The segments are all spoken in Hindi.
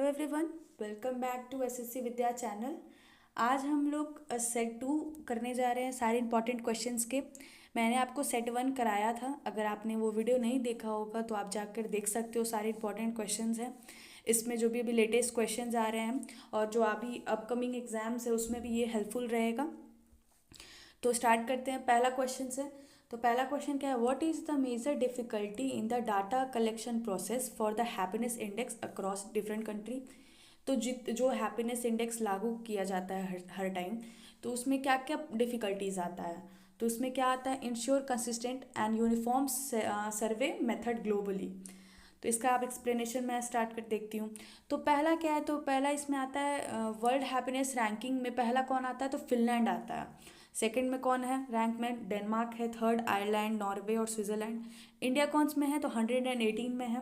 Everyone, welcome back to SSC Vidya channel. आज हम लोग सेट 2 करने जा रहे हैं सारे इंपॉर्टेंट क्वेश्चंस के। मैंने आपको सेट 1 कराया था। अगर आपने वो वीडियो नहीं देखा होगा तो आप जाकर देख सकते हो। सारे इंपॉर्टेंट क्वेश्चंस हैं इसमें, जो भी अभी लेटेस्ट क्वेश्चंस आ रहे हैं और जो अभी अपकमिंग एग्जाम्स है उसमें भी ये हेल्पफुल रहेगा। तो स्टार्ट करते हैं। पहला क्वेश्चन से तो पहला क्वेश्चन क्या है, what is the major difficulty in the data collection process for the happiness index across different country. तो जो हैप्पीनेस इंडेक्स लागू किया जाता है हर टाइम, तो उसमें क्या क्या डिफ़िकल्टीज आता है। तो उसमें क्या आता है, ensure consistent and uniform survey method globally. तो इसका आप एक्सप्लेनेशन मैं स्टार्ट कर देखती हूँ। तो पहला क्या है, तो पहला इसमें आता है वर्ल्ड हैप्पीनेस रैंकिंग में पहला कौन आता है, तो फिनलैंड आता है। सेकंड में कौन है रैंक में, डेनमार्क है। थर्ड आयरलैंड, नॉर्वे और स्विट्ज़रलैंड। इंडिया कौन में है, तो 118 में है।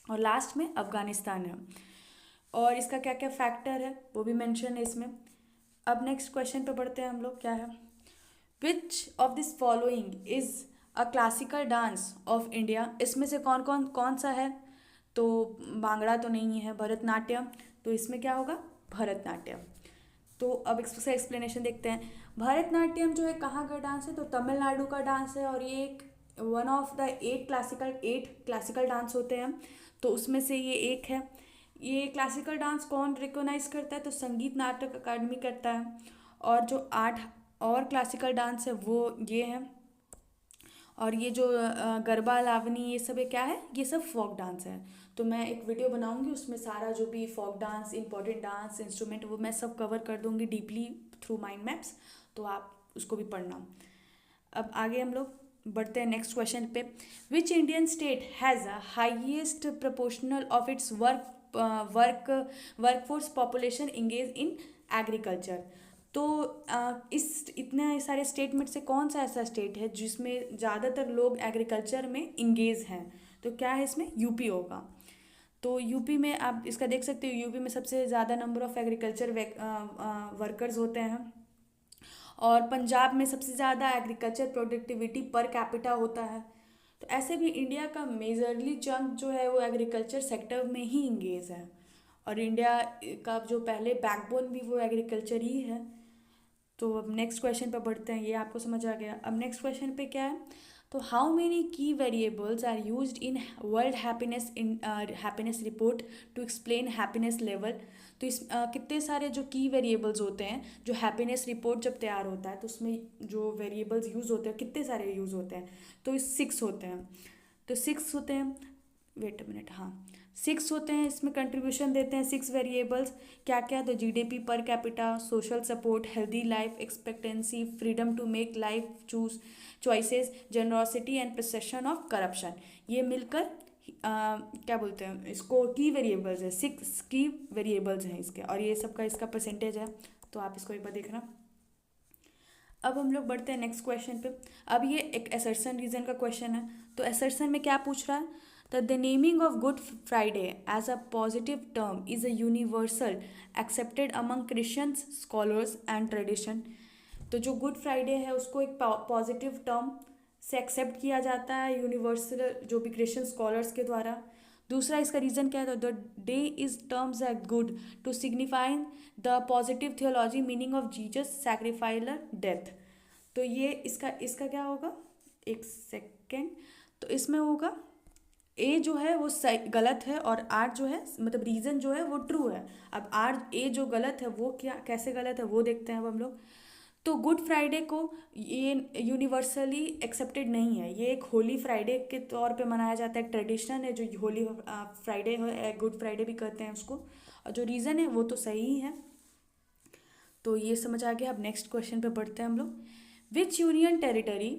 और लास्ट में अफगानिस्तान है। और इसका क्या क्या फैक्टर है वो भी मेंशन है इसमें। अब नेक्स्ट क्वेश्चन पे बढ़ते हैं हम लोग। क्या है, which of this following is a classical dance of India. इसमें से कौन कौन कौन सा है, तो भांगड़ा तो नहीं है, भरतनाट्यम। तो इसमें क्या होगा, भरतनाट्यम। तो अब इसका एक्सप्लेनेशन देखते हैं। भरतनाट्यम जो है कहाँ का डांस है, तो तमिलनाडु का डांस है। और ये एक one of the eight classical dance होते हैं, तो उसमें से ये एक है। ये क्लासिकल डांस कौन रिकॉग्नाइज करता है, तो संगीत नाटक अकादमी करता है। और जो 8 और क्लासिकल डांस है वो ये है। और ये जो गरबा, लावनी, ये सब क्या है, ये सब फोक डांस है। तो मैं एक वीडियो बनाऊंगी, उसमें सारा जो भी folk dance, important dance instrument, वो मैं सब कवर कर दूंगी डीपली थ्रू माइंड मैप्स। तो आप उसको भी पढ़ना। अब आगे हम लोग बढ़ते हैं नेक्स्ट क्वेश्चन पे। Which Indian state has a highest proportional of its workforce population engage in agriculture. तो इस इतने सारे स्टेट में से कौन सा ऐसा स्टेट है जिसमें ज़्यादातर लोग एग्रीकल्चर में इंगेज हैं, तो क्या है इसमें, यूपी होगा। तो यूपी में आप इसका देख सकते हो, यूपी में सबसे ज़्यादा नंबर ऑफ एग्रीकल्चर वर्कर्स होते हैं। और पंजाब में सबसे ज़्यादा एग्रीकल्चर प्रोडक्टिविटी पर कैपिटा होता है। तो ऐसे भी इंडिया का मेजरली चंक जो है वो एग्रीकल्चर सेक्टर में ही इंगेज है। और इंडिया का जो पहले बैकबोन भी वो एग्रीकल्चर ही है। तो अब नेक्स्ट क्वेश्चन पे बढ़ते हैं, ये आपको समझ आ गया। अब नेक्स्ट क्वेश्चन पे क्या है, तो how many key variables are used in world happiness report to explain happiness level. तो इस कितने सारे जो की वेरिएबल्स होते हैं, जो हैप्पीनेस रिपोर्ट जब तैयार होता है तो उसमें जो वेरिएबल्स यूज़ होते हैं, कितने सारे यूज़ होते हैं, तो इस 6 होते हैं। तो 6 होते हैं, वेट अ मिनट, हाँ 6 होते हैं। इसमें कंट्रीब्यूशन देते हैं 6 वेरिएबल्स। क्या क्या, तो GDP per capita, social support, healthy life expectancy, freedom to make life choices, generosity and perception of corruption. ये मिलकर क्या बोलते हैं इसको, की वेरिएबल्स है। 6 की वेरिएबल्स हैं इसके, और ये सबका इसका परसेंटेज है। तो आप इसको एक बार देखना। अब हम लोग बढ़ते हैं नेक्स्ट क्वेश्चन पे। अब ये एक असर्शन रीजन का क्वेश्चन है। तो असर्शन में क्या पूछ रहा है, तो the naming of Good Friday as a positive term is a universal accepted among Christians scholars and tradition. तो जो गुड फ्राइडे है उसको एक पॉजिटिव टर्म से एक्सेप्ट किया जाता है यूनिवर्सल, जो भी क्रिश्चियन स्कॉलर्स के द्वारा। दूसरा इसका रीज़न क्या है, तो the day is terms as good to signify the positive theology meaning of Jesus sacrificial death. तो ये इसका इसका क्या होगा, एक सेकेंड। तो इसमें होगा ए जो है वो सही गलत है, और आर जो है मतलब रीज़न जो है वो ट्रू है। अब आर ए जो गलत है वो क्या कैसे गलत है वो देखते हैं अब हम लोग। तो गुड फ्राइडे को ये यूनिवर्सली एक्सेप्टेड नहीं है। ये एक होली फ्राइडे के तौर पे मनाया जाता है, ट्रेडिशन है जो होली फ्राइडे है, गुड फ्राइडे भी कहते हैं उसको। और जो रीज़न है वो तो सही ही है। तो ये समझ आ गया। अब नेक्स्ट क्वेश्चन पे बढ़ते हैं हम लोग। Which union territory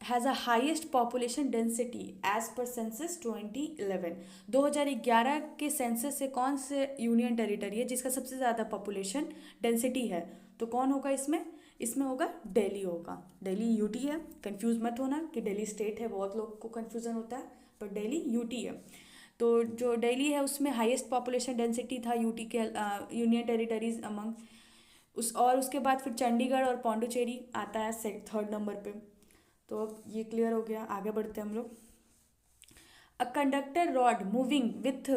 has a highest population density as per census 2011। 2011 के सेंसस से कौन से यूनियन टेरिटरी है जिसका सबसे ज़्यादा पॉपुलेशन डेंसिटी है, तो कौन होगा इसमें, इसमें होगा दिल्ली होगा। दिल्ली यूटी है, कंफ्यूज मत होना कि दिल्ली स्टेट है, बहुत लोग को कन्फ्यूज़न होता है, पर दिल्ली यूटी है। तो जो दिल्ली है उसमें हाईएस्ट पॉपुलेशन डेंसिटी था यूटी के यूनियन टेरिटरीज अमंग उस, और उसके बाद फिर चंडीगढ़ और पौंडुचेरी आता है थर्ड नंबर पे। तो अब ये क्लियर हो गया, आगे बढ़ते हैं हम लोग। A conductor rod moving with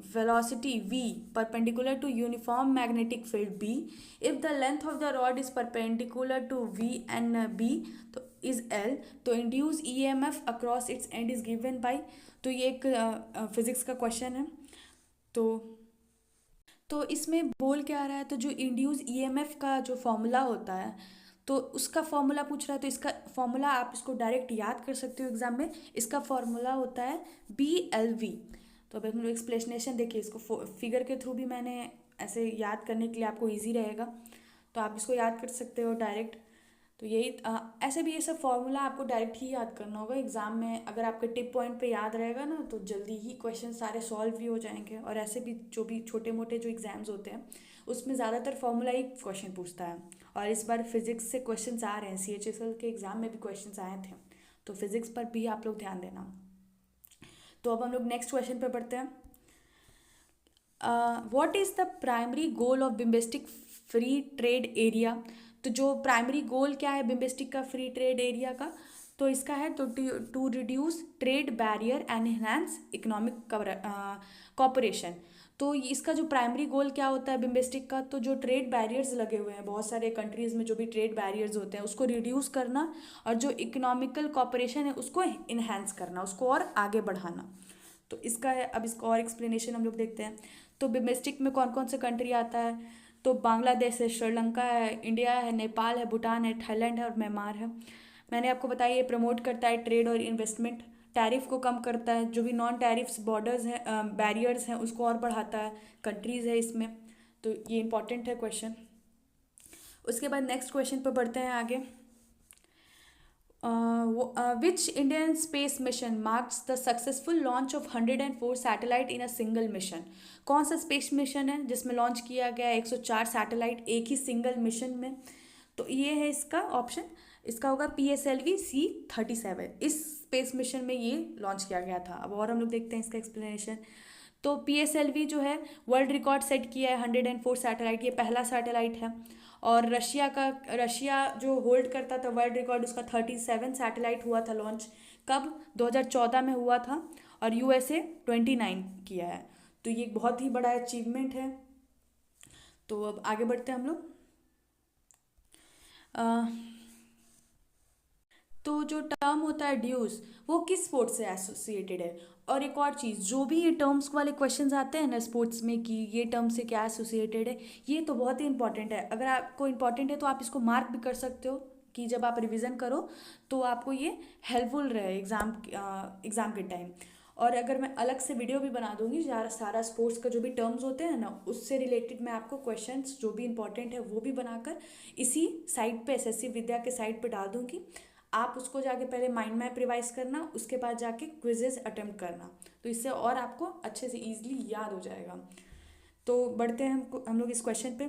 velocity v perpendicular to uniform magnetic field b, if the length of the rod is perpendicular to v and b तो is L, तो induced EMF across its end is given by, तो ये एक फिजिक्स का क्वेश्चन है। तो इसमें बोल क्या रहा है, तो जो इंड्यूस ईएमएफ का जो फॉर्मूला होता है तो उसका फॉर्मूला पूछ रहा है, तो इसका फॉर्मूला आप इसको डायरेक्ट याद कर सकते हो एग्जाम में। इसका फॉर्मूला होता है BLV। तो अब हम लोग एक्सप्लेनेशन देखिए, इसको फिगर के थ्रू भी मैंने ऐसे याद करने के लिए आपको ईजी रहेगा, तो आप इसको याद कर सकते हो डायरेक्ट। तो यही ऐसे भी ये सब फॉर्मूला आपको डायरेक्ट ही याद करना होगा एग्जाम में। अगर आपके टिप पॉइंट पे याद रहेगा ना तो जल्दी ही क्वेश्चन सारे सॉल्व भी हो जाएंगे। और ऐसे भी जो भी छोटे मोटे जो एग्जाम्स होते हैं उसमें ज़्यादातर फॉर्मूला ही क्वेश्चन पूछता है। और इस बार फिजिक्स से क्वेश्चन आ रहे हैं, CHSL के एग्जाम में भी क्वेश्चन आए थे, तो फिजिक्स पर भी आप लोग ध्यान देना। तो अब हम लोग नेक्स्ट क्वेश्चन पर पढ़ते हैं। What is the primary goal of BIMSTEC free trade area. तो जो प्राइमरी गोल क्या है बिम्बिस्टिक का फ्री ट्रेड एरिया का, तो इसका है तो to reduce trade barrier and enhance economic cooperation. तो इसका जो प्राइमरी गोल क्या होता है बिम्बिस्टिक का, तो जो ट्रेड बैरियर्स लगे हुए हैं बहुत सारे कंट्रीज़ में, जो भी ट्रेड बैरियर्स होते हैं उसको रिड्यूस करना, और जो इकोनॉमिकल कॉपरेशन है उसको इन्हेंस करना, उसको और आगे बढ़ाना। तो इसका है, अब इसका और एक्सप्लेनेशन हम लोग देखते हैं। तो बिम्बिस्टिक में कौन कौन से कंट्री आता है, तो बांग्लादेश है, श्रीलंका है, इंडिया है, नेपाल है, भूटान है, थाईलैंड है और म्यांमार है। मैंने आपको बताया ये प्रमोट करता है ट्रेड और इन्वेस्टमेंट, टैरिफ को कम करता है, जो भी नॉन टैरिफ्स बॉर्डर्स हैं बैरियर्स हैं उसको और बढ़ाता है, कंट्रीज़ है इसमें। तो ये इंपॉर्टेंट है क्वेश्चन। उसके बाद नेक्स्ट क्वेश्चन पर बढ़ते हैं आगे। Which Indian space mission marks the successful launch of 104 satellite in a single mission। कौन सा स्पेस मिशन है जिसमें लॉन्च किया गया 104 सैटेलाइट एक ही सिंगल मिशन में, तो ये है इसका ऑप्शन, इसका होगा PSLV C-37। इस स्पेस मिशन में ये लॉन्च किया गया था। अब और हम लोग देखते हैं इसका एक्सप्लेनेशन। तो PSLV जो है वर्ल्ड रिकॉर्ड सेट किया है 104 सैटेलाइट, ये पहला सैटेलाइट है। और रशिया जो होल्ड करता था वर्ल्ड रिकॉर्ड, उसका 37 सैटेलाइट हुआ था लॉन्च, कब 2014 में हुआ था, और USA 29 किया है। तो ये एक बहुत ही बड़ा अचीवमेंट है। तो अब आगे बढ़ते हैं हम लोग। तो जो टर्म होता है ड्यूज वो किस स्पोर्ट से एसोसिएटेड है। और एक और चीज़, जो भी ये टर्म्स वाले क्वेश्चंस आते हैं ना स्पोर्ट्स में कि ये टर्म से क्या एसोसिएटेड है, ये तो बहुत ही इंपॉर्टेंट है। अगर आपको इंपॉर्टेंट है तो आप इसको मार्क भी कर सकते हो कि जब आप रिवीजन करो तो आपको ये हेल्पफुल रहे एग्ज़ाम के टाइम। और अगर मैं अलग से वीडियो भी बना दूंगी सारा स्पोर्ट्स का जो भी टर्म्स होते हैं ना उससे रिलेटेड मैं आपको क्वेश्चंस जो भी इंपॉर्टेंट है वो भी बनाकर इसी साइट पे SSC विद्या के साइट पे डाल दूंगी। आप उसको जाके पहले माइंड मैप रिवाइज करना, उसके बाद जाके क्विजेज अटेम्प्ट करना, तो इससे और आपको अच्छे से ईजिली याद हो जाएगा। तो बढ़ते हैं हम लोग इस क्वेश्चन पे।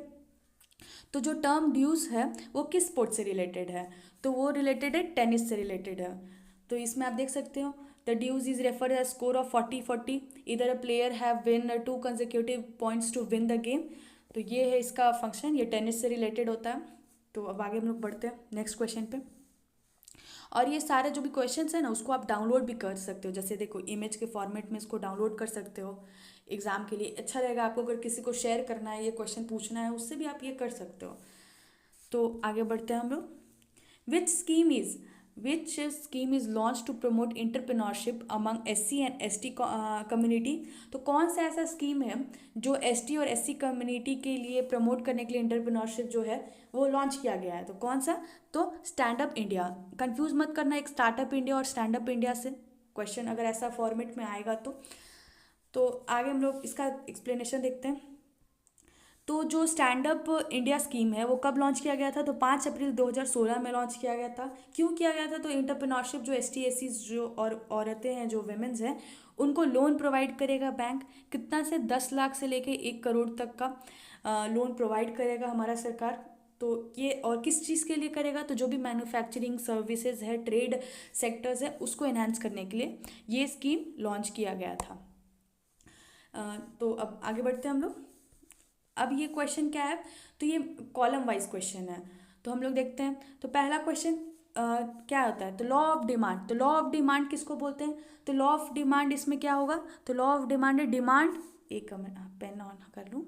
तो जो टर्म ड्यूज है वो किस स्पोर्ट से रिलेटेड है, तो वो रिलेटेड है टेनिस से रिलेटेड है। तो इसमें आप देख सकते हो the deuce is refer as score of 40-40 इधर a player have win 2 consecutive points to win the game. तो ये है इसका फंक्शन, ये टेनिस से रिलेटेड होता है। तो अब आगे हम लोग बढ़ते हैं नेक्स्ट क्वेश्चन पे। और ये सारे जो भी क्वेश्चंस हैं ना उसको आप डाउनलोड भी कर सकते हो, जैसे देखो इमेज के फॉर्मेट में इसको डाउनलोड कर सकते हो। एग्ज़ाम के लिए अच्छा रहेगा आपको, अगर किसी को शेयर करना है ये क्वेश्चन पूछना है उससे भी आप ये कर सकते हो। तो आगे बढ़ते हैं हम लोग। Which scheme is launch to promote entrepreneurship among SC and ST community. तो कौन सा ऐसा स्कीम है जो ST और SC कम्युनिटी के लिए प्रमोट करने के लिए इंटरप्रेन्योरशिप जो है वो लॉन्च किया गया है, तो कौन सा, तो स्टैंड अप इंडिया। कंफ्यूज मत करना एक स्टार्टअप इंडिया और स्टैंड अप इंडिया से, क्वेश्चन अगर ऐसा फॉर्मेट में आएगा तो आगे हम लोग इसका एक्सप्लेनेशन देखते हैं। तो जो स्टैंड अप इंडिया स्कीम है वो कब लॉन्च किया गया था, तो 5 अप्रैल 2016 में लॉन्च किया गया था। क्यों किया गया था, तो इंटरप्रेन्योरशिप जो ST SC जो और औरतें हैं जो वेमेंस हैं उनको लोन प्रोवाइड करेगा बैंक, कितना से 10 लाख से लेके 1 करोड़ तक का लोन प्रोवाइड करेगा हमारा सरकार। तो ये और किस चीज़ के लिए करेगा, तो जो भी मैन्युफैक्चरिंग सर्विसेज है ट्रेड सेक्टर्स है उसको एनहांस करने के लिए ये स्कीम लॉन्च किया गया था। तो अब आगे बढ़ते हैं हम लोग। अब ये क्वेश्चन क्या है, तो ये कॉलम वाइज क्वेश्चन है, तो हम लोग देखते हैं। तो पहला क्वेश्चन क्या होता है, तो लॉ ऑफ डिमांड। तो लॉ ऑफ डिमांड किसको बोलते हैं, तो लॉ ऑफ डिमांड इसमें क्या होगा, तो लॉ ऑफ डिमांड है डिमांड, एक मिनट पेन ऑन कर लूँ।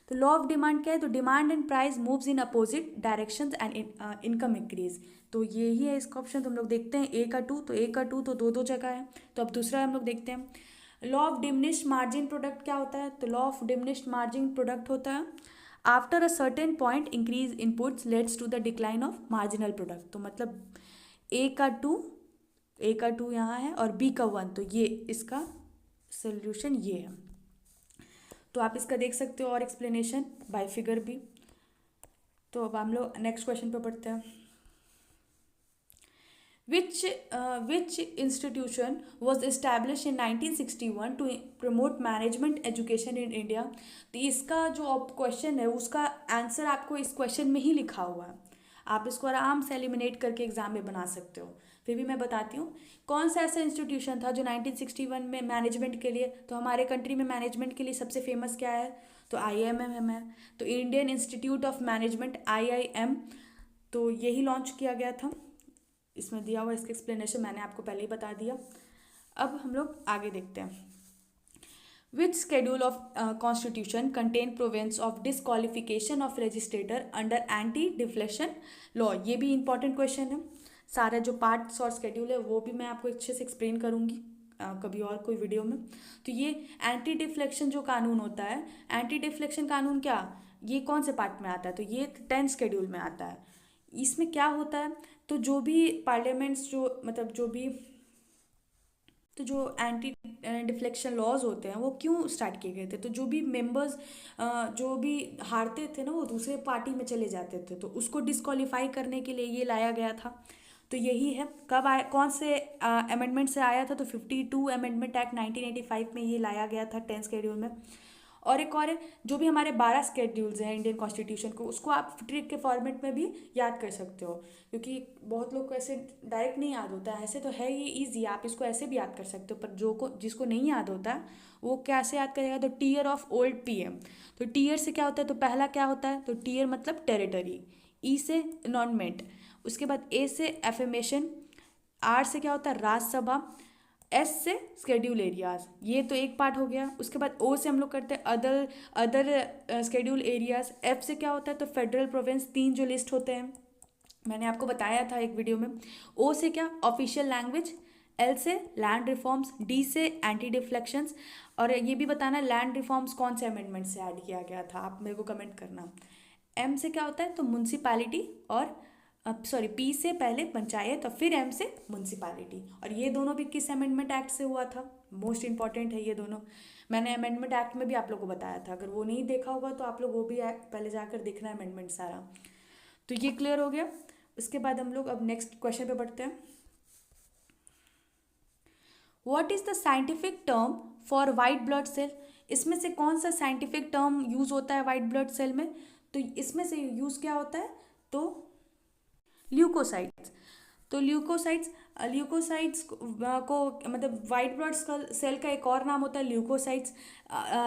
तो लॉ ऑफ डिमांड क्या है, तो demand and price moves in opposite directions and income increase. तो यही है इसका ऑप्शन। तो हम लोग देखते हैं ए का टू, तो ए का टू तो दो दो जगह है। तो अब दूसरा हम लोग देखते हैं law of diminished margin product क्या होता है, तो law of diminished margin product होता है after a certain point increase inputs leads to the decline of marginal product. तो मतलब ए का टू यहाँ है और बी का वन, तो ये इसका सोल्यूशन ये है। तो आप इसका देख सकते हो और एक्सप्लेनेशन बाय फिगर भी। तो अब हम लोग नेक्स्ट क्वेश्चन पे बढ़ते हैं। Which institution was established in 1961 to promote management education in India? तो इसका जो क्वेश्चन है उसका आंसर आपको इस क्वेश्चन में ही लिखा हुआ है। आप इसको आराम से एलिमिनेट करके एग्जाम में बना सकते हो। फिर भी मैं बताती हूँ कौन सा ऐसा इंस्टीट्यूशन था जो 1961 में मैनेजमेंट के लिए, तो हमारे कंट्री में मैनेजमेंट के लिए सबसे फेमस क्या है, तो IIM है। तो Indian institute of management IIM, तो यही लॉन्च किया गया था। इसमें दिया हुआ इसका एक्सप्लेनेशन मैंने आपको पहले ही बता दिया। अब हम लोग आगे देखते हैं। Which schedule of constitution contain province of disqualification of registrar under anti deflection law? ये भी इंपॉर्टेंट क्वेश्चन है। सारा जो पार्ट्स और स्केड्यूल है वो भी मैं आपको अच्छे से एक्सप्लेन करूँगी कभी और कोई वीडियो में। तो ये एंटी डिफ्लेक्शन जो कानून होता है, एंटी डिफ्लेक्शन कानून क्या, ये कौन से पार्ट में आता है, तो ये 10th शेड्यूल में आता है। इसमें क्या होता है, तो जो भी पार्लियामेंट्स जो मतलब जो एंटी डिफ्लेक्शन लॉज होते हैं वो क्यों स्टार्ट किए गए थे, तो जो भी मेंबर्स जो भी हारते थे ना वो दूसरे पार्टी में चले जाते थे, तो उसको डिस्क्वालीफाई करने के लिए ये लाया गया था। तो यही है। कब आया, कौन से अमेंडमेंट से आया था, तो 52 अमेंडमेंट एक्ट 1985 में ये लाया गया था 10th शेड्यूल में। और एक और है, जो भी हमारे 12 स्केड्यूल्स हैं इंडियन कॉन्स्टिट्यूशन को, उसको आप ट्रिक के फॉर्मेट में भी याद कर सकते हो, क्योंकि बहुत लोग को ऐसे डायरेक्ट नहीं याद होता है। ऐसे तो है ये ईजी, आप इसको ऐसे भी याद कर सकते हो, पर जिसको नहीं याद होता है वो कैसे याद करेगा, तो टीयर ऑफ ओल्ड PM। तो टीयर से क्या होता है, तो पहला क्या होता है, तो टीयर मतलब टेरिटरी, ई से एनॉनमेंट, उसके बाद ए से एफर्मेशन, आर से क्या होता है राज्यसभा, एस से स्केड्यूल एरियाज, ये तो एक पार्ट हो गया। उसके बाद ओ से हम लोग करते हैं अदर स्केड्यूल एरियाज। एफ से क्या होता है, तो फेडरल प्रोविंस, 3 जो लिस्ट होते हैं मैंने आपको बताया था एक वीडियो में। ओ से क्या, ऑफिशियल लैंग्वेज। एल से लैंड रिफॉर्म्स। डी से एंटी डिफ्लेक्शंस। और ये भी बताना लैंड रिफॉर्म्स कौन से अमेंडमेंट से ऐड किया गया था, आप मेरे को कमेंट करना। एम से क्या होता है, तो म्यूनसिपैलिटी, और सॉरी पी से पहले पंचायत और फिर एम से म्यूनसिपैलिटी। और ये दोनों भी किस अमेंडमेंट एक्ट से हुआ था, मोस्ट इंपॉर्टेंट है ये दोनों। मैंने अमेंडमेंट एक्ट में भी आप लोगों को बताया था, अगर वो नहीं देखा होगा तो आप लोग वो भी पहले जाकर देखना है अमेंडमेंट सारा। तो ये क्लियर हो गया। उसके बाद हम लोग अब नेक्स्ट क्वेश्चन पे बढ़ते हैं। What is the scientific term for white blood cell? इसमें से कौन सा साइंटिफिक टर्म यूज होता है वाइट ब्लड सेल में, तो इसमें से यूज क्या होता है, तो ल्यूकोसाइट्स। तो ल्यूकोसाइट्स को मतलब वाइट ब्लड सेल का एक और नाम होता है ल्यूकोसाइट्स।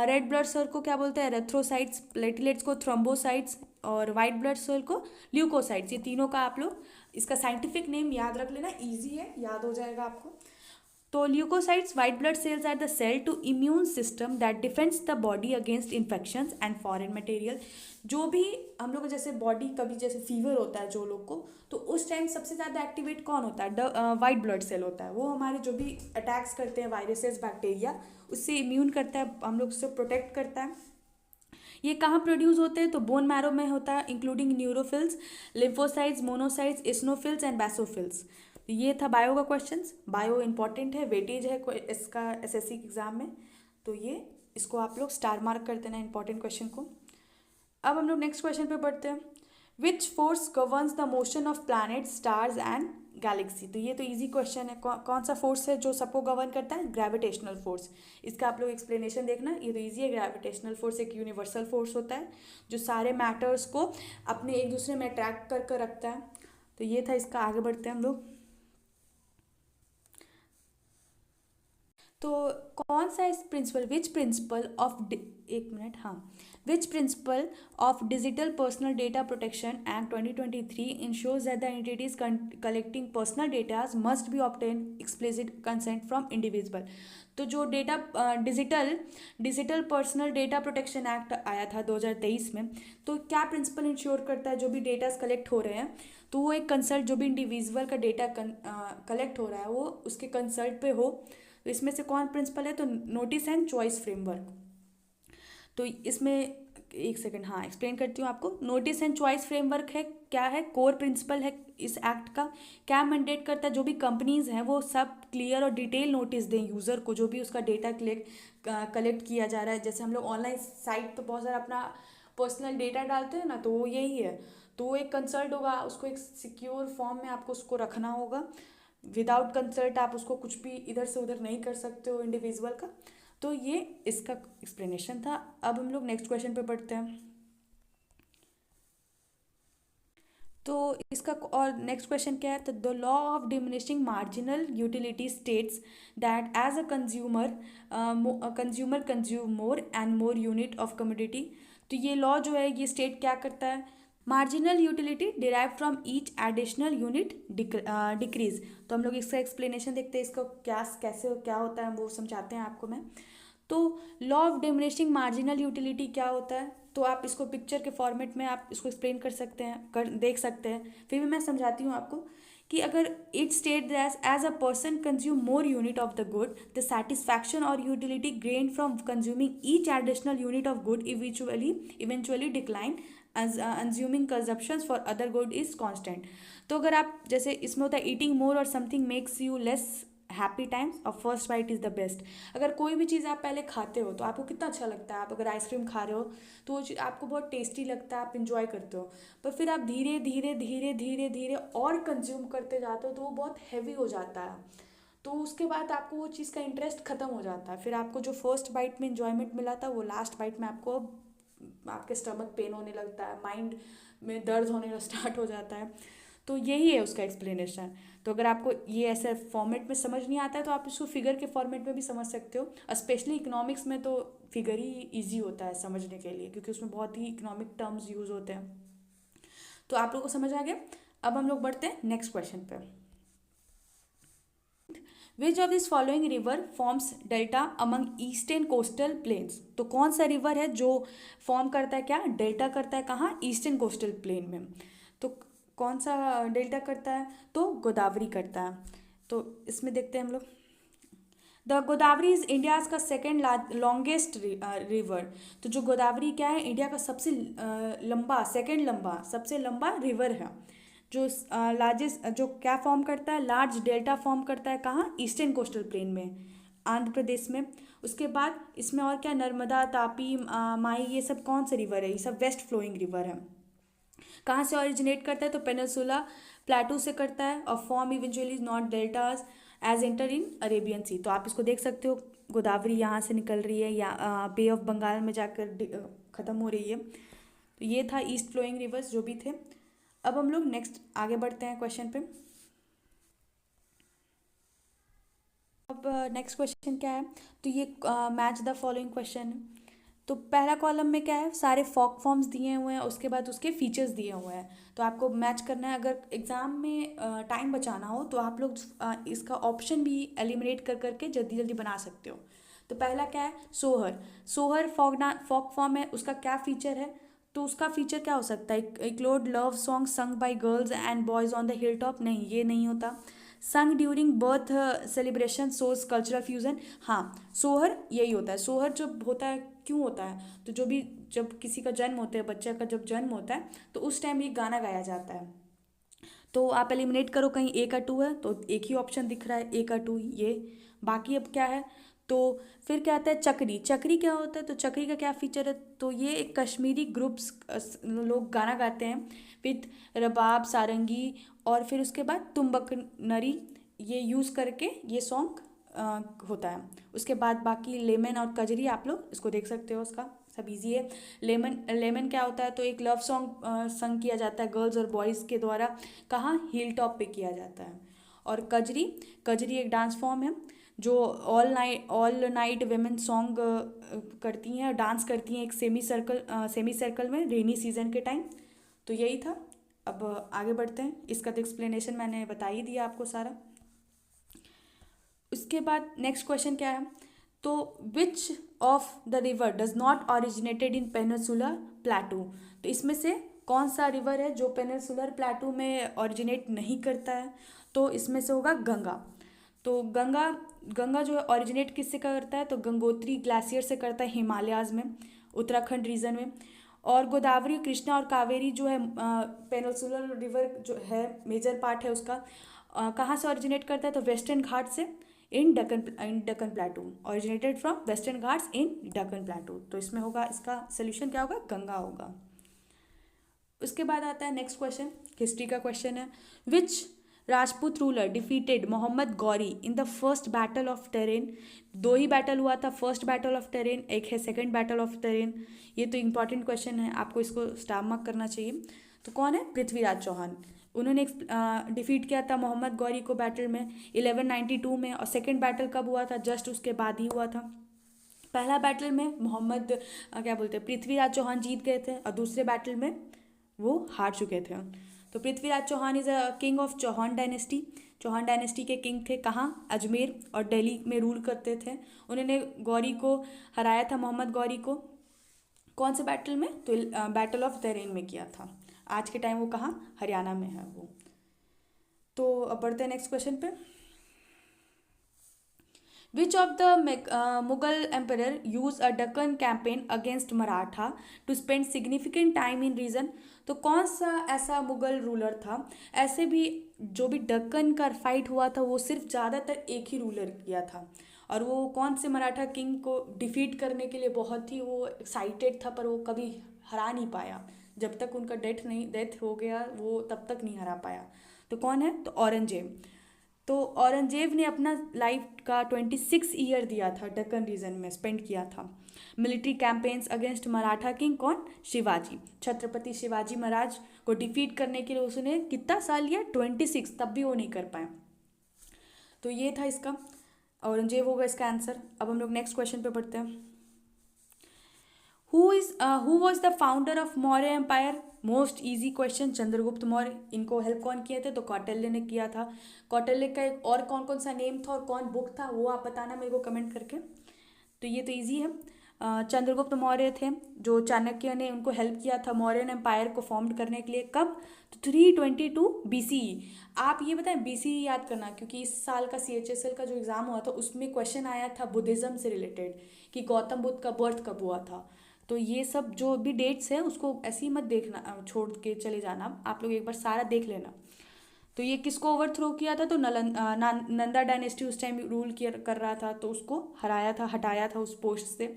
रेड ब्लड सेल को क्या बोलते हैं, एरिथ्रोसाइट्स। प्लेटलेट्स को थ्रोम्बोसाइट्स और वाइट ब्लड सेल को ल्यूकोसाइट्स। ये तीनों का आप लोग इसका साइंटिफिक नेम याद रख लेना, इजी है, याद हो जाएगा आपको। तो leukocytes white blood cells are the cell to immune system that defends the body against infections and foreign material. जो भी हम लोग जैसे बॉडी कभी जैसे फीवर होता है जो लोग को, तो उस टाइम सबसे ज़्यादा एक्टिवेट कौन होता है, वाइट ब्लड सेल होता है। वो हमारे जो भी अटैक्स करते हैं वायरसेस बैक्टीरिया, उससे इम्यून करता है, हम लोग उससे प्रोटेक्ट करता है। ये कहाँ प्रोड्यूस होते हैं, तो बोन मैरो में होता है, including neutrophils, lymphocytes, monocytes, eosinophils and basophils. तो ये था बायो का क्वेश्चंस। बायो इंपॉर्टेंट है, वेटेज है इसका SSC एग्जाम में, तो ये इसको आप लोग स्टार मार्क कर देना इंपॉर्टेंट क्वेश्चन को। अब हम लोग नेक्स्ट क्वेश्चन पे बढ़ते हैं। Which force governs the motion of planet, stars and Galaxy? तो ये तो इजी क्वेश्चन है। कौन सा फोर्स है जो सबको गवर्न करता है, ग्रेविटेशनल फोर्स। इसका आप लोग एक्सप्लेनेशन देखना, ये तो इजी है। ग्रेविटेशनल फोर्स एक यूनिवर्सल फोर्स होता है जो सारे मैटर्स को अपने एक दूसरे में अट्रैक्ट करके रखता है। तो ये था इसका। आगे बढ़ते हैं हम लोग। तो कौन सा इस प्रिंसिपल विच प्रिंसिपल ऑफ एक मिनट, हाँ, which principle of digital personal data protection act 2023 ensures that the entities collecting personal data must be obtain explicit consent from individual. तो जो data digital personal data protection act आया था 2023 में, तो क्या प्रिंसिपल इंश्योर करता है जो भी डेटास कलेक्ट हो रहे हैं तो वो एक कंसल्ट, जो भी इंडिविजुअल का डेटा कलेक्ट हो रहा है वो उसके कंसल्ट पे हो। तो इसमें से कौन प्रिंसिपल है, तो नोटिस एंड चॉइस फ्रेमवर्क। तो इसमें एक सेकंड, हाँ एक्सप्लेन करती हूँ आपको। नोटिस एंड चॉइस फ्रेमवर्क है, क्या है, कोर प्रिंसिपल है इस एक्ट का। क्या मैंडेट करता है, जो भी कंपनीज हैं वो सब क्लियर और डिटेल नोटिस दें यूज़र को, जो भी उसका डेटा कलेक्ट किया जा रहा है। जैसे हम लोग ऑनलाइन साइट पर बहुत सारा अपना पर्सनल डेटा डालते हैं ना, तो वो यही है। तो वो एक कंसल्ट होगा, उसको एक सिक्योर फॉर्म में आपको उसको रखना होगा। विदाउट कंसल्ट आप उसको कुछ भी इधर से उधर नहीं कर सकते हो इंडिविजुअल का। तो ये इसका एक्सप्लेनेशन था। अब हम लोग नेक्स्ट क्वेश्चन पे पढ़ते हैं। तो इसका और नेक्स्ट क्वेश्चन क्या है, तो the law of diminishing marginal utility states that as a consumer consume more and more unit of commodity. तो ये लॉ जो है ये स्टेट क्या करता है, marginal utility derive from each additional unit decrease. तो हम लोग इसका एक्सप्लेनेशन देखते हैं, इसका क्या कैसे क्या होता है वो समझाते हैं आपको मैं। तो law of diminishing marginal utility क्या होता है, तो आप इसको पिक्चर के फॉर्मेट में आप इसको एक्सप्लेन कर सकते हैं, देख सकते हैं। फिर भी मैं समझाती हूँ आपको कि अगर it state that as a person consume more unit of the good, the satisfaction और utility gain from consuming each additional unit of good eventually decline consuming consumption for other good is constant. तो अगर आप जैसे इसमें होता है ईटिंग मोर और something makes you less happy times और first bite is the best. अगर कोई भी चीज़ आप पहले खाते हो तो आपको कितना अच्छा लगता है, आप अगर आइसक्रीम खा रहे हो तो वो चीज़ आपको बहुत टेस्टी लगता है, आप इंजॉय करते हो। पर फिर आप धीरे धीरे धीरे धीरे धीरे और कंज्यूम करते जाते हो तो वो बहुत हैवी हो जाता है। तो उसके बाद आपको वो चीज़ का इंटरेस्ट ख़त्म हो जाता है। फिर आपको जो फर्स्ट बाइट में इंजॉयमेंट मिला था वो लास्ट बाइट में आपको आपके स्टमक पेन होने लगता है, माइंड में दर्द होने स्टार्ट हो जाता है। तो यही है उसका एक्सप्लेनेशन। तो अगर आपको ये ऐसे फॉर्मेट में समझ नहीं आता है तो आप इसको फिगर के फॉर्मेट में भी समझ सकते हो। स्पेशली इकोनॉमिक्स में तो फिगर ही इजी होता है समझने के लिए, क्योंकि उसमें बहुत ही इकोनॉमिक टर्म्स यूज होते हैं। तो आप लोगों को समझ आ गया। अब हम लोग बढ़ते हैं नेक्स्ट क्वेश्चन पे। Which of this following river forms delta among eastern coastal planes. तो कौन सा रिवर है जो फॉर्म करता है, क्या डेल्टा करता है, कहाँ, ईस्टर्न कोस्टल प्लेन में। तो कौन सा डेल्टा करता है, तो गोदावरी करता है। तो इसमें देखते हैं हम लोग। द गोदावरी इज इंडियाज का सेकेंड लॉन्गेस्ट रिवर। तो जो गोदावरी क्या है, इंडिया का सबसे लंबा, सेकेंड लंबा, सबसे लंबा रिवर है। जो लार्जेस्ट, जो क्या फॉर्म करता है, लार्ज डेल्टा फॉर्म करता है, कहाँ, ईस्टर्न कोस्टल प्लेन में, आंध्र प्रदेश में। उसके बाद इसमें और क्या, नर्मदा, तापी, माई, ये सब कौन से रिवर है, ये सब वेस्ट फ्लोइंग रिवर है। कहाँ से ऑरिजिनेट करता है, तो पेनिनसुला प्लेटू से करता है और form eventually not deltas as enter in Arabian sea. तो आप इसको देख सकते हो, गोदावरी यहाँ से निकल रही है या बे ऑफ बंगाल में जाकर ख़त्म हो रही है। तो ये था ईस्ट फ्लोइंग रिवर्स जो भी थे। अब हम लोग नेक्स्ट आगे बढ़ते हैं क्वेश्चन पे। अब नेक्स्ट क्वेश्चन क्या है, तो ये मैच द फॉलोइंग क्वेश्चन है। तो पहला कॉलम में क्या है, सारे फॉक फॉर्म्स दिए हुए हैं, उसके बाद उसके फीचर्स दिए हुए हैं। तो आपको मैच करना है। अगर एग्ज़ाम में टाइम बचाना हो तो आप लोग इसका ऑप्शन भी एलिमिनेट कर करके जल्दी जल्दी बना सकते हो। तो पहला क्या है, सोहर। सोहर फॉक फॉर्म है, उसका क्या फीचर है, तो उसका फीचर क्या हो सकता है, include love song sung by girls and boys on the hill top, नहीं ये नहीं होता। Sung during birth celebration shows cultural fusion, हाँ सोहर यही होता है। सोहर जब होता है, क्यों होता है, तो जो भी जब किसी का जन्म होता है, बच्चे का जब जन्म होता है तो उस टाइम ये गाना गाया जाता है। तो आप एलिमिनेट करो, कहीं ए का टू है तो एक ही ऑप्शन दिख रहा है, ए का टू ये। बाकी अब क्या है, तो फिर क्या आता है, चक्री। चक्री क्या होता है, तो चक्री का क्या फीचर है, तो ये एक कश्मीरी ग्रुप्स लोग गाना गाते हैं विथ रबाब, सारंगी और फिर उसके बाद तुम्बक नरी, ये यूज़ करके ये सॉन्ग होता है। उसके बाद बाकी लेमन और कजरी आप लोग इसको देख सकते हो, उसका सब इजी है। लेमन लेमन क्या होता है, तो एक लव सॉन्ग संग किया जाता है गर्ल्स और बॉयज़ के द्वारा, कहाँ, हिल टॉप पे किया जाता है। और कजरी, कजरी एक डांस फॉर्म है जो ऑल नाइट वेमेन सॉन्ग करती हैं, डांस करती हैं एक सेमी सर्कल में रेनी सीजन के टाइम। तो यही था। अब आगे बढ़ते हैं। इसका तो एक्सप्लेनेशन मैंने बता ही दिया आपको सारा। उसके बाद नेक्स्ट क्वेश्चन क्या है, तो which of the river does not originated in peninsular प्लेटू। तो इसमें से कौन सा रिवर है जो पेनिनसुलर प्लेटू में ऑरिजिनेट नहीं करता है, तो इसमें से होगा गंगा। तो गंगा गंगा जो है ऑरिजिनेट किससे करता है, तो गंगोत्री ग्लेशियर से करता है हिमालयाज में, उत्तराखंड रीजन में। और गोदावरी, कृष्णा और कावेरी जो है पेनिनसुलर रिवर जो है मेजर पार्ट है उसका, कहाँ से ऑरिजिनेट करता है, तो वेस्टर्न घाट से in Deccan plateau, originated from western Ghats in Deccan plateau. तो इसमें होगा, इसका सोल्यूशन क्या होगा, गंगा होगा। उसके बाद आता है नेक्स्ट क्वेश्चन, हिस्ट्री का क्वेश्चन है। Which Rajput ruler defeated Mohammad Ghori in the first battle of Tarain. दो ही बैटल हुआ था, फर्स्ट बैटल ऑफ टेरेन, एक है सेकंड बैटल ऑफ टेरेन। ये तो इंपॉर्टेंट क्वेश्चन है, आपको इसको स्टार मार्क करना चाहिए। तो कौन है, पृथ्वीराज चौहान। उन्होंने डिफीट किया था मोहम्मद गौरी को बैटल में 1192 में। और सेकंड बैटल कब हुआ था, जस्ट उसके बाद ही हुआ था। पहला बैटल में मोहम्मद क्या बोलते हैं, पृथ्वीराज चौहान जीत गए थे, और दूसरे बैटल में वो हार चुके थे। तो Prithviraj Chauhan is a king of Chauhan dynasty. Chauhan dynasty के किंग थे, कहाँ, अजमेर और दिल्ली में रूल करते थे। उन्होंने गौरी को हराया था, मोहम्मद गौरी को, कौन से बैटल में, तो बैटल ऑफ दरेन में किया था। आज के टाइम वो कहाँ, हरियाणा में है वो। तो अब बढ़ते हैं नेक्स्ट क्वेश्चन पे। Which of the Mughal emperor used a Deccan campaign against Maratha to spend significant time in region। तो कौन सा ऐसा मुगल रूलर था, ऐसे भी जो भी डक्कन का फाइट हुआ था वो सिर्फ ज़्यादातर एक ही रूलर किया था, और वो कौन से मराठा किंग को डिफीट करने के लिए बहुत ही वो एक्साइटेड था, पर वो कभी हरा नहीं पाया। जब तक उनका डेथ हो गया वो तब तक नहीं हरा पाया। तो कौन है, तो औरंगजेब। तो औरंगजेब ने अपना लाइफ का 26 ईयर दिया था, डक्कन रीजन में स्पेंड किया था। Military campaigns against Maratha king कौन, शिवाजी, छत्रपति शिवाजी महाराज को डिफीट करने के लिए उसने कितना साल लिया, 26, तब भी वो नहीं कर पाए। तो ये था इसका, औरंगजेब होगा इसका आंसर। अब हम लोग नेक्स्ट क्वेश्चन पे बढ़ते हैं। Who was the founder of Maurya empire. Most easy question, Chandragupta Maurya. इनको हेल्प कौन किए थे, तो कौटिल्य ने किया था। कौटिल्य का एक और कौन कौन सा नेम था और कौन बुक था वो आप बताना मेरे को कमेंट करके। तो ये तो इजी है। चंद्रगुप्त मौर्य थे जो चाणक्य ने उनको हेल्प किया था मौर्यन एम्पायर को फॉर्म करने के लिए। कब, तो 322 BCE। आप ये बताएं BCE याद करना, क्योंकि इस साल का CHSL का जो एग्ज़ाम हुआ था उसमें क्वेश्चन आया था बुद्धिज़्म से रिलेटेड, कि गौतम बुद्ध का बर्थ कब हुआ था। तो ये सब जो भी डेट्स है उसको ऐसे ही मत देखना, छोड़ के चले जाना, आप लोग एक बार सारा देख लेना। तो ये किसको ओवरथ्रो किया था, तो नंदा डायनेस्टी उस टाइम रूल कर रहा था, तो उसको हराया था, हटाया था उस पोस्ट से।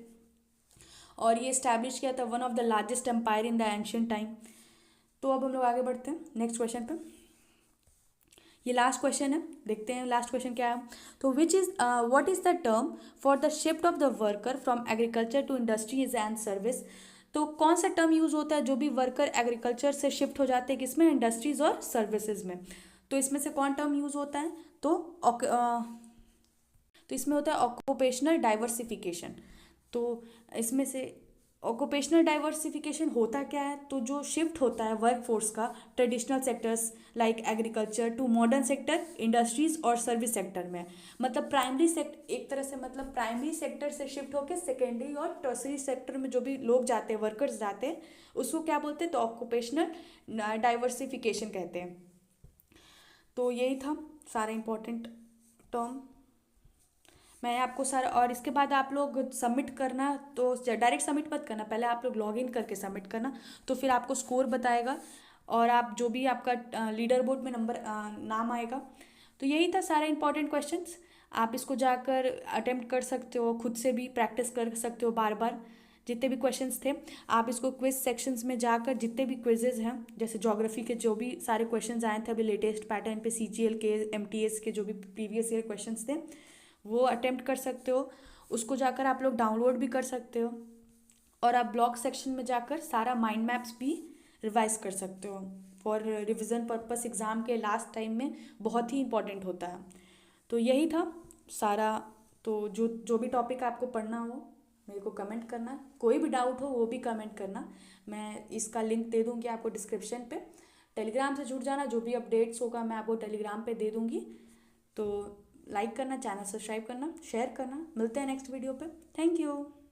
और ये इस्टेब्लिश किया था one of the largest empire in the ancient time. तो अब हम लोग आगे बढ़ते हैं नेक्स्ट क्वेश्चन पे। ये लास्ट क्वेश्चन है, देखते हैं लास्ट क्वेश्चन क्या है। तो what is the term for the shift of the worker from agriculture to industries and service. तो कौन सा टर्म यूज होता है जो भी वर्कर एग्रीकल्चर से शिफ्ट हो जाते हैं, किसमें, इंडस्ट्रीज और सर्विसेज में। तो इसमें से कौन टर्म यूज होता है, तो इसमें होता है ऑक्यूपेशनल डाइवर्सिफिकेशन। तो इसमें से ऑक्यूपेशनल डाइवर्सिफिकेशन होता क्या है, तो जो शिफ्ट होता है वर्क फोर्स का traditional sectors like agriculture to modern sector, industries और सर्विस सेक्टर में। मतलब प्राइमरी सेक्टर, एक तरह से मतलब प्राइमरी सेक्टर से शिफ्ट होकर सेकेंडरी और टर्सरी सेक्टर में जो भी लोग जाते हैं, वर्कर्स जाते हैं, उसको क्या बोलते हैं, तो ऑक्यूपेशनल डाइवर्सिफिकेशन कहते हैं। तो यही था सारा इंपॉर्टेंट टर्म मैं आपको सारा। और इसके बाद आप लोग सबमिट करना, तो डायरेक्ट सबमिट मत करना, पहले आप लोग लॉग इन करके सबमिट करना, तो फिर आपको स्कोर बताएगा और आप जो भी आपका लीडर बोर्ड में नाम आएगा। तो यही था सारे इंपॉर्टेंट क्वेश्चंस। आप इसको जाकर अटेम्प्ट कर सकते हो, खुद से भी प्रैक्टिस कर सकते हो बार बार। जितने भी क्वेश्चंस थे आप इसको क्विज सेक्शंस में जाकर, जितने भी क्विजेज हैं, जैसे ज्योग्राफी के जो भी सारे क्वेश्चंस आए थे अभी लेटेस्ट पैटर्न पे, CGL के, MTS के जो भी प्रीवियस ईयर क्वेश्चंस थे वो अटेम्प्ट कर सकते हो। उसको जाकर आप लोग डाउनलोड भी कर सकते हो, और आप ब्लॉग सेक्शन में जाकर सारा माइंड मैप्स भी रिवाइज कर सकते हो। फॉर रिविज़न पर्पस एग्ज़ाम के लास्ट टाइम में बहुत ही इंपॉर्टेंट होता है। तो यही था सारा। तो जो जो भी टॉपिक आपको पढ़ना हो मेरे को कमेंट करना, कोई भी डाउट हो वो भी कमेंट करना। मैं इसका लिंक दे दूँगी आपको डिस्क्रिप्शन पे। टेलीग्राम से जुड़ जाना, जो भी अपडेट्स होगा मैं आपको टेलीग्राम पे दे दूँगी। तो लाइक करना, चैनल सब्सक्राइब करना, शेयर करना। मिलते हैं नेक्स्ट वीडियो पे। Thank you.